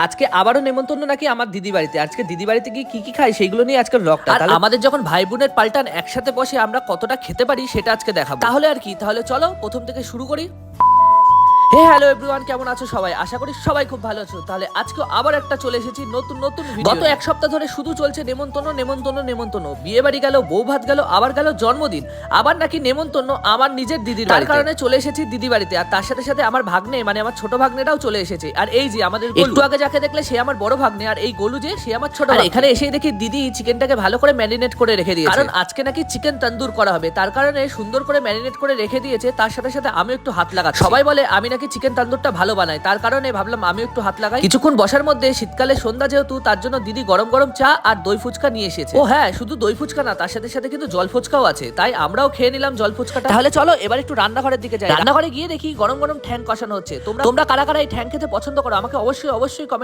আজকে আবারও নেমন্তন্ন নাকি আমার দিদি বাড়িতে। আজকে দিদি বাড়িতে গিয়ে কি কি খাই সেগুলো নিয়ে আজকের ব্লগটা। আর আমাদের যখন ভাই বোনের পাল্টান একসাথে বসে আমরা কতটা খেতে পারি সেটা আজকে দেখাবো। তাহলে আর কি, তাহলে চলো প্রথম থেকে শুরু করি। হে হ্যালো এভরিওয়ান, কেমন আছো সবাই? আশা করি সবাই খুব ভালো আছো। তাহলে আজকে আবার একটা চলে এসেছি নতুন নতুন ভিডিও। গত এক সপ্তাহ ধরে শুধু চলছে নেমন্তন্ন নেমন্তন্ন নেমন্তন্ন। বিয়ে বাড়ি গেল, বউ ভাত গেল, আবার গেল জন্মদিন, আবার নাকি নেমন্তন্ন আমার নিজের দিদির। তার কারণে চলে এসেছি দিদি বাড়িতে। আর তার সাথে সাথে আমার ভাগ্নে মানে আমার ছোট ভাগ্নেটাও চলে এসেছে। আর এই যে আমাদের একটু আগে যাকে দেখলে সে আমার বড় ভাগ্নে, আর এই গোলু যে সে আমার ছোট। আর এখানে এসেই দেখি দিদি চিকেনটাকে ভালো করে ম্যারিনেট করে রেখে দিয়েছে, কারণ আজকে নাকি চিকেন তন্দুর করা হবে। তার কারণে সুন্দর করে ম্যারিনেট করে রেখে দিয়েছে। তার সাথে সাথে আমি একটু হাত লাগাচ্ছি। সবাই বলে আমি নাকি চিকেন তন্দুরটা ভালো বানাই, তার কারণে ভাবলাম আমি একটু হাত লাগাই। কিছুক্ষণ বসার মধ্যে শীতকালে সন্ধ্যা যেহেতু, তার জন্য দিদি গরম গরম চা আর দই ফুচকা নিয়ে এসেছে। ও হ্যাঁ, শুধু দই ফুচকা না, তার সাথে সাথে কিন্তু জল ফুচকাও আছে, তাই আমরাও খেয়ে নিলাম জল ফুচকাটা। তাহলে চলো এবার একটু রান্নাঘরের দিকে যাই। রান্নাঘরে গিয়ে দেখি গরম গরম ঠ্যাং কষানো হচ্ছে। তোমরা কারা কারা এই ঠ্যাং খেতে পছন্দ করো আমাকে অবশ্যই অবশ্যই কমেন্ট